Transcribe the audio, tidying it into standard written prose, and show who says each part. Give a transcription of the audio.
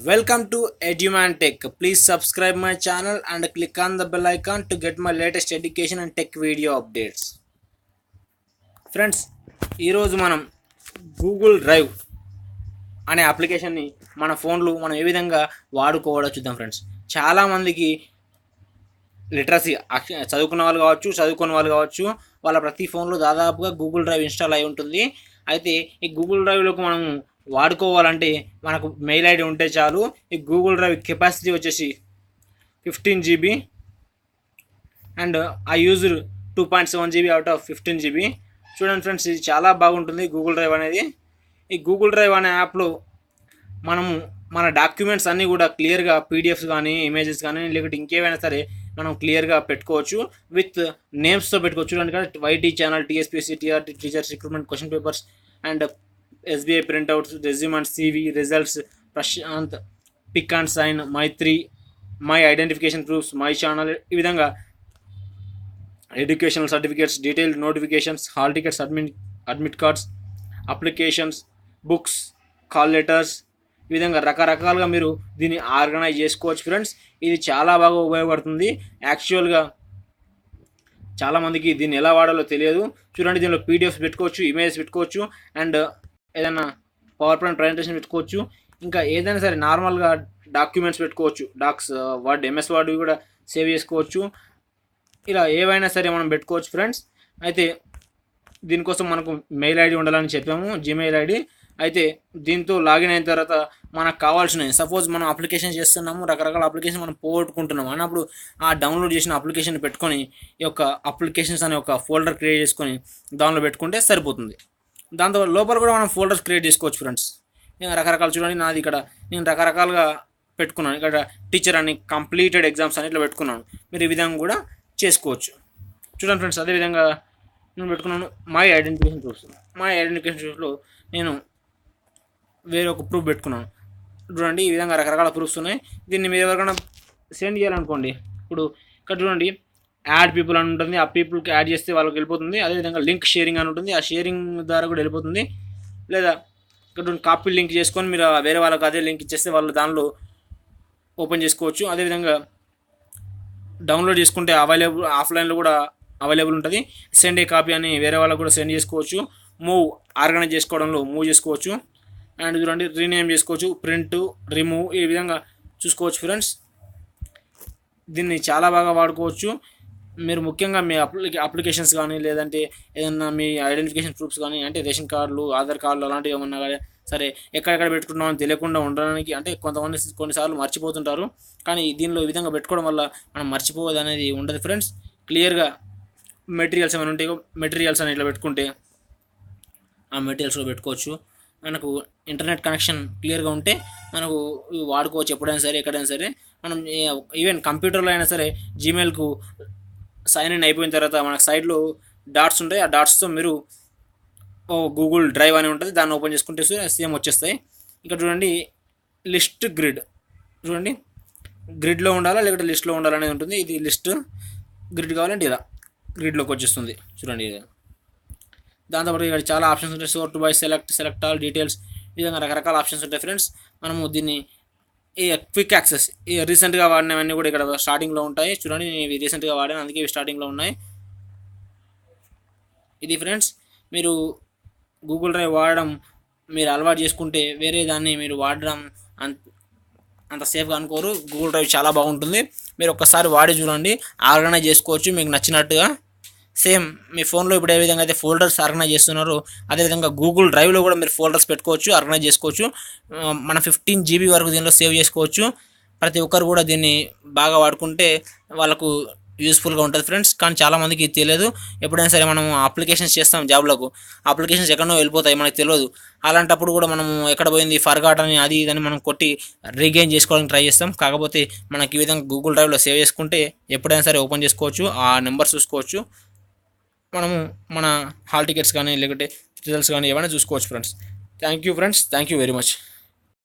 Speaker 1: Welcome to Eduman Tech. Please subscribe my channel and click on the bell icon to get my latest education and tech video updates. Friends, ఈరోజు మనం Google drive అనే అప్లికేషన్ని మన ఫోన్లో మనం ఏ విధంగా వాడుకోవాలో చూద్దాం. Friends, చాలామందికి లిటరసీ చదువుకున్న వాళ్ళు కావచ్చు, చదువుకున్న వాళ్ళు కావచ్చు, వాళ్ళ ప్రతి ఫోన్లో దాదాపుగా గూగుల్ డ్రైవ్ ఇన్స్టాల్ అయి ఉంటుంది. అయితే ఈ గూగుల్ డ్రైవ్లోకి మనం వాడుకోవాలంటే మనకు మెయిల్ ఐడి ఉంటే చాలు. ఈ గూగుల్ డ్రైవ్ కెపాసిటీ వచ్చేసి 15 GB and I use 2.7 GB out of 15 GB. చూడండి ఫ్రెండ్స్, ఇది చాలా బాగుంటుంది గూగుల్ డ్రైవ్ అనేది. ఈ గూగుల్ డ్రైవ్ అనే యాప్లో మనము మన డాక్యుమెంట్స్ అన్నీ కూడా క్లియర్గా పీడిఎఫ్స్ కానీ, ఇమేజెస్ కానీ, లేకపోతే ఇంకేమైనా సరే మనం క్లియర్గా పెట్టుకోవచ్చు. విత్ నేమ్స్తో పెట్టుకోవచ్చు. చూడండి కదా, YT channel, TSPSC, TRT, teachers recruitment question papers and SBI printouts, resume and CV, results, Prashanth, pic and sign, మైత్రి, my identification proofs, my channel, ఈ విధంగా educational certificates, detailed notifications, hall tickets, admit cards, applications, books, call letters, ఈ విధంగా రకరకాలుగా మీరు దీన్ని organise చేసుకోవచ్చు. Friends, ఇది చాలా బాగా ఉపయోగపడుతుంది. యాక్చువల్గా చాలామందికి దీన్ని ఎలా వాడాలో తెలియదు. చూడండి, దీనిలో పీడిఎఫ్స్ పెట్టుకోవచ్చు, ఇమేజెస్ పెట్టుకోవచ్చు, అండ్ ఏదైనా పవర్ పాయింట్ ప్రజెంటేషన్ పెట్టుకోవచ్చు. ఇంకా ఏదైనా సరే నార్మల్గా డాక్యుమెంట్స్ పెట్టుకోవచ్చు. డాక్స్, వర్డ్, MS వర్డ్ కూడా సేవ్ చేసుకోవచ్చు. ఇలా ఏవైనా సరే మనం పెట్టుకోవచ్చు. ఫ్రెండ్స్, అయితే దీనికోసం మనకు మెయిల్ ఐడి ఉండాలని చెప్పాము, జీమెయిల్ ఐడి. అయితే దీంతో లాగిన్ అయిన తర్వాత మనకు కావాల్సినవి, సపోజ్ మనం అప్లికేషన్ చేస్తున్నాము, రకరకాల అప్లికేషన్ మనం పోగొట్టుకుంటున్నాము అన్నప్పుడు ఆ డౌన్లోడ్ చేసిన అప్లికేషన్ పెట్టుకొని ఈ యొక్క అప్లికేషన్స్ అనే ఒక ఫోల్డర్ క్రియేట్ చేసుకొని దానిలో పెట్టుకుంటే సరిపోతుంది. దాంతో లోపల కూడా మనం ఫోల్డర్స్ క్రియేట్ చేసుకోవచ్చు. ఫ్రెండ్స్, నేను రకరకాలు చూడండి, నాది ఇక్కడ నేను రకరకాలుగా పెట్టుకున్నాను. ఇక్కడ టీచర్ అని, కంప్లీటెడ్ ఎగ్జామ్స్ అని ఇట్లా పెట్టుకున్నాను. మీరు ఈ విధంగా కూడా చేసుకోవచ్చు. చూడండి ఫ్రెండ్స్, అదేవిధంగా నేను పెట్టుకున్నాను my identification proofs. My identification ప్రూఫ్లో నేను వేరే ఒక ప్రూఫ్ పెట్టుకున్నాను. చూడండి, ఈ విధంగా రకరకాల ప్రూఫ్స్ ఉన్నాయి. దీన్ని మీరు ఎవరికైనా సెండ్ చేయాలనుకోండి, ఇప్పుడు ఇక్కడ చూడండి యాడ్ పీపుల్ అని ఉంటుంది. ఆ పీపుల్కి యాడ్ చేస్తే వాళ్ళకి వెళ్ళిపోతుంది. అదేవిధంగా లింక్ షేరింగ్ అని ఉంటుంది, ఆ షేరింగ్ ద్వారా కూడా వెళ్ళిపోతుంది. లేదా ఇక్కడ కాపీ లింక్ చేసుకొని మీరు వేరే వాళ్ళకి అదే లింక్ ఇచ్చేస్తే వాళ్ళు దానిలో ఓపెన్ చేసుకోవచ్చు. అదేవిధంగా డౌన్లోడ్ చేసుకుంటే ఆఫ్లైన్లో కూడా అవైలబుల్ ఉంటుంది. సెండ్ ఏ కాపీ అని వేరే వాళ్ళకు కూడా సెండ్ చేసుకోవచ్చు. మూవ్, ఆర్గనైజ్ చేసుకోవడంలో మూవ్ చేసుకోవచ్చు. అండ్ చూడండి, రీనేమ్ చేసుకోవచ్చు, ప్రింట్, రిమూవ్, ఈ విధంగా చూసుకోవచ్చు. ఫ్రెండ్స్, దీన్ని చాలా బాగా వాడుకోవచ్చు. మీరు ముఖ్యంగా మీ అప్లికేషన్స్ కానీ, లేదంటే ఏదన్నా మీ ఐడెంటిఫికేషన్ ప్రూఫ్స్ కానీ, అంటే రేషన్ కార్డులు, ఆధార్ కార్డులు అలాంటివి ఏమన్నా కానీ సరే ఎక్కడెక్కడ పెట్టుకుంటున్నామని తెలియకుండా ఉండడానికి, అంటే కొంతమంది కొన్నిసార్లు మర్చిపోతుంటారు. కానీ దీనిలో ఈ విధంగా పెట్టుకోవడం వల్ల మనం మర్చిపోవద్దు అనేది ఉండదు. ఫ్రెండ్స్, క్లియర్గా మెటీరియల్స్ ఏమైనా ఉంటాయో మెటీరియల్స్ అని ఇట్లా పెట్టుకుంటే ఆ మెటీరియల్స్లో పెట్టుకోవచ్చు. మనకు ఇంటర్నెట్ కనెక్షన్ క్లియర్గా ఉంటే మనకు వాడుకోవచ్చు ఎప్పుడైనా సరే, ఎక్కడైనా సరే. మనం ఈవెన్ కంప్యూటర్లో అయినా సరే జీమెయిల్కు సైన్ ఇన్ అయిపోయిన తర్వాత మనకు సైడ్లో డాట్స్ ఉంటాయి. ఆ డాట్స్తో మీరు గూగుల్ డ్రైవ్ అని ఉంటుంది, దాన్ని ఓపెన్ చేసుకుంటే సేమ్ వచ్చేస్తాయి. ఇక్కడ చూడండి, లిస్ట్ గ్రిడ్. చూడండి, గ్రిడ్లో ఉండాలా లేకపోతే లిస్ట్లో ఉండాలనేది ఉంటుంది. ఇది లిస్ట్, గ్రిడ్ కావాలంటే ఇలా గ్రిడ్లోకి వచ్చేస్తుంది. చూడండి, ఇది దాంతోపాటు ఇక్కడ చాలా ఆప్షన్స్ ఉంటాయి. Sort by, select all, details, ఈ విధంగా రకరకాల ఆప్షన్స్ ఉంటాయి. ఫ్రెండ్స్, మనము దీన్ని ఈ క్విక్ యాక్సెస్, ఈ రీసెంట్గా వాడినవన్నీ కూడా ఇక్కడ స్టార్టింగ్లో ఉంటాయి. చూడండి, ఇవి రీసెంట్గా వాడాను, అందుకే ఇవి స్టార్టింగ్లో ఉన్నాయి. ఇది ఫ్రెండ్స్, మీరు గూగుల్ డ్రైవ్ వాడడం మీరు అలవాటు చేసుకుంటే వేరే దాన్ని మీరు వాడడం అంత సేఫ్గా అనుకోరు. గూగుల్ డ్రైవ్ చాలా బాగుంటుంది. మీరు ఒక్కసారి వాడి చూడండి, ఆర్గనైజ్ చేసుకోవచ్చు మీకు నచ్చినట్టుగా. సేమ్ మీ ఫోన్లో ఇప్పుడు ఏ విధంగా అయితే ఫోల్డర్స్ ఆర్గనైజ్ చేస్తున్నారో అదేవిధంగా గూగుల్ డ్రైవ్లో కూడా మీరు ఫోల్డర్స్ పెట్టుకోవచ్చు, ఆర్గనైజ్ చేసుకోవచ్చు. మన 15 GB వరకు దీనిలో సేవ్ చేసుకోవచ్చు. ప్రతి ఒక్కరు కూడా దీన్ని బాగా వాడుకుంటే వాళ్ళకు యూస్ఫుల్గా ఉంటుంది. ఫ్రెండ్స్, కానీ చాలామందికి తెలియదు. ఎప్పుడైనా సరే మనం అప్లికేషన్స్ చేస్తాం జాబ్లకు, అప్లికేషన్స్ ఎక్కడో వెళ్ళిపోతాయి, మనకు తెలియదు. అలాంటప్పుడు కూడా మనం ఎక్కడ పోయింది ఫర్గాట్ అని అది ఇదని మనం కొట్టి రీగెయిన్ చేసుకోవడానికి ట్రై చేస్తాం. కాకపోతే మనకి ఈ విధంగా గూగుల్ డ్రైవ్లో సేవ్ చేసుకుంటే ఎప్పుడైనా సరే ఓపెన్ చేసుకోవచ్చు, ఆ నెంబర్స్ చూసుకోవచ్చు. మనము మన హాల్ టికెట్స్ కానీ లేకపోతే రిజల్ట్స్ కానీ ఏమైనా చూసుకోవచ్చు. Friends, thank you friends, thank you very much.